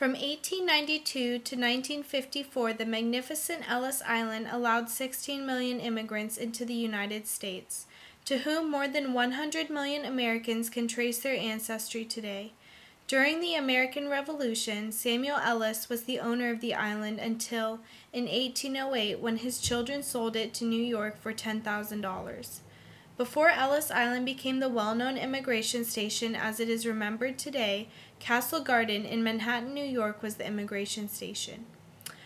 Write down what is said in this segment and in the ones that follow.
From 1892 to 1954, the magnificent Ellis Island allowed 16 million immigrants into the United States, to whom more than 100 million Americans can trace their ancestry today. During the American Revolution, Samuel Ellis was the owner of the island until, in 1808, when his children sold it to New York for $10,000. Before Ellis Island became the well-known immigration station as it is remembered today, Castle Garden in Manhattan, New York was the immigration station.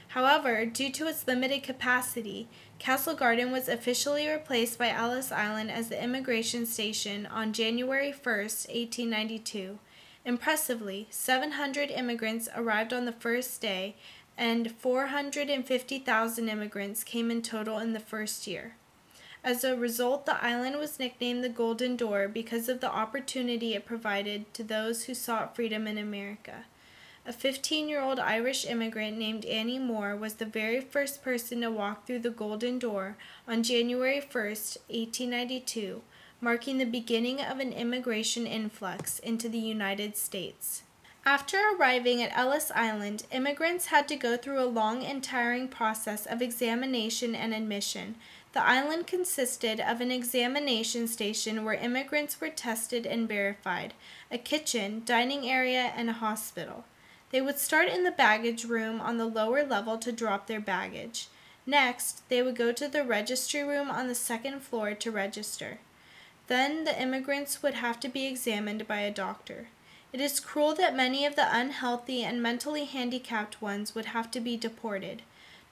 However, due to its limited capacity, Castle Garden was officially replaced by Ellis Island as the immigration station on January 1, 1892. Impressively, 700 immigrants arrived on the first day, and 450,000 immigrants came in total in the first year. As a result, the island was nicknamed the Golden Door because of the opportunity it provided to those who sought freedom in America. A 15-year-old Irish immigrant named Annie Moore was the very first person to walk through the Golden Door on January 1, 1892, marking the beginning of an immigration influx into the United States. After arriving at Ellis Island, immigrants had to go through a long and tiring process of examination and admission. The island consisted of an examination station where immigrants were tested and verified, a kitchen, dining area, and a hospital. They would start in the baggage room on the lower level to drop their baggage. Next, they would go to the registry room on the second floor to register. Then the immigrants would have to be examined by a doctor. It is cruel that many of the unhealthy and mentally handicapped ones would have to be deported.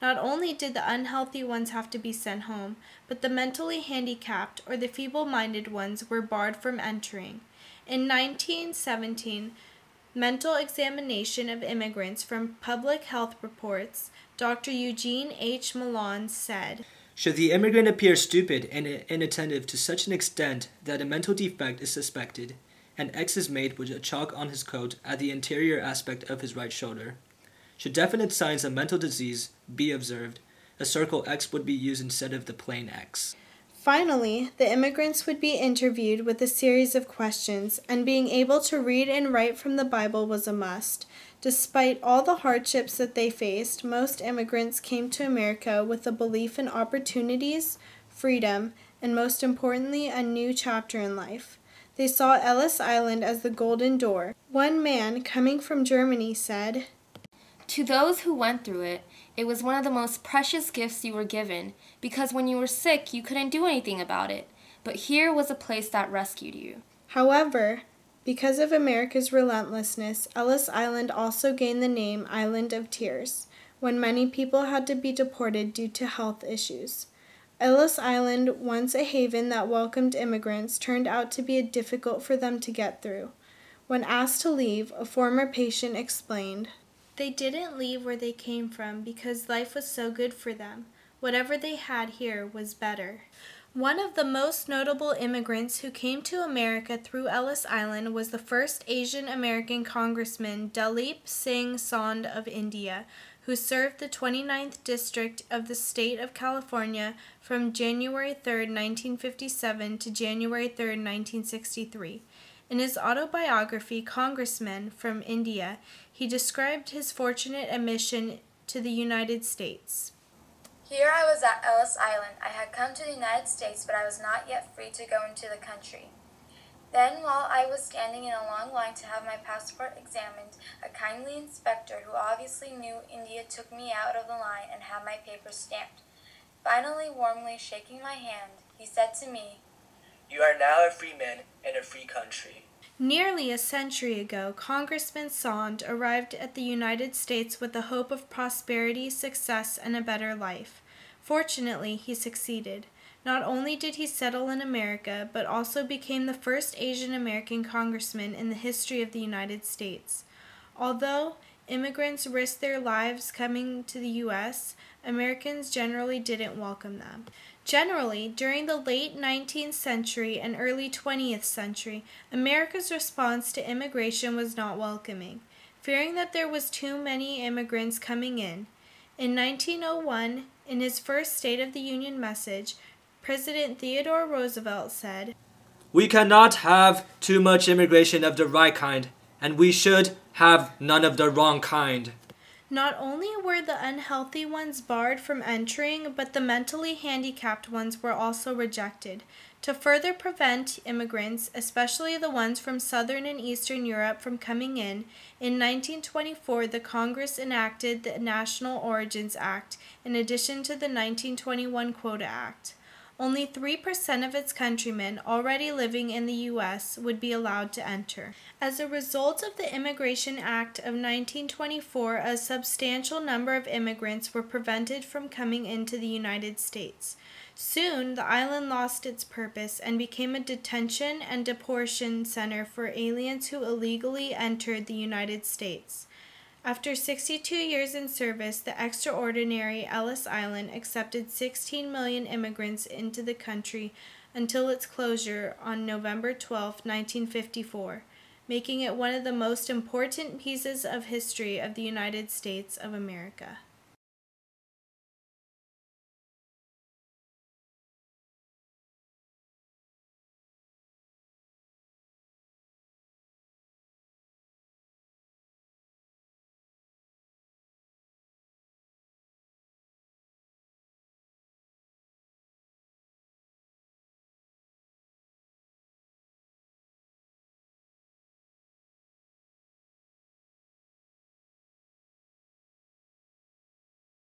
Not only did the unhealthy ones have to be sent home, but the mentally handicapped or the feeble-minded ones were barred from entering. In 1917, mental examination of immigrants from Public Health Reports, Dr. Eugene H. Malone said, "Should the immigrant appear stupid and inattentive to such an extent that a mental defect is suspected, an X is made with a chalk on his coat at the anterior aspect of his right shoulder. Should definite signs of mental disease be observed, a circle X would be used instead of the plain X." Finally, the immigrants would be interviewed with a series of questions, and being able to read and write from the Bible was a must. Despite all the hardships that they faced, most immigrants came to America with a belief in opportunities, freedom, and most importantly, a new chapter in life. They saw Ellis Island as the Golden Door. One man, coming from Germany, said, "To those who went through it, it was one of the most precious gifts you were given, because when you were sick, you couldn't do anything about it. But here was a place that rescued you." However, because of America's relentlessness, Ellis Island also gained the name Island of Tears, when many people had to be deported due to health issues. Ellis Island, once a haven that welcomed immigrants, turned out to be difficult for them to get through. When asked to leave, a former patient explained, "They didn't leave where they came from because life was so good for them. Whatever they had here was better." One of the most notable immigrants who came to America through Ellis Island was the first Asian American Congressman Dalip Singh Sond of India, who served the 29th District of the State of California from January 3, 1957 to January 3, 1963. In his autobiography, Congressman from India, he described his fortunate admission to the United States. "Here I was at Ellis Island. I had come to the United States, but I was not yet free to go into the country. Then, while I was standing in a long line to have my passport examined, a kindly inspector who obviously knew India took me out of the line and had my papers stamped. Finally, warmly shaking my hand, he said to me, "You are now a free man in a free country." Nearly a century ago, Congressman Sond arrived at the United States with the hope of prosperity, success, and a better life. Fortunately, he succeeded. Not only did he settle in America, but also became the first Asian American congressman in the history of the United States. Although immigrants risked their lives coming to the U.S., Americans generally didn't welcome them. Generally, during the late 19th century and early 20th century, America's response to immigration was not welcoming, fearing that there was too many immigrants coming in. In 1901, in his first State of the Union message, President Theodore Roosevelt said, "We cannot have too much immigration of the right kind, and we should have none of the wrong kind. Not only were the unhealthy ones barred from entering, but the mentally handicapped ones were also rejected. To further prevent immigrants, especially the ones from Southern and Eastern Europe, from coming in 1924 the Congress enacted the National Origins Act in addition to the 1921 Quota Act. Only 3% of its countrymen already living in the U.S. would be allowed to enter. As a result of the Immigration Act of 1924, a substantial number of immigrants were prevented from coming into the United States. Soon, the island lost its purpose and became a detention and deportation center for aliens who illegally entered the United States. After 62 years in service, the extraordinary Ellis Island accepted 16 million immigrants into the country until its closure on November 12, 1954, making it one of the most important pieces of history of the United States of America.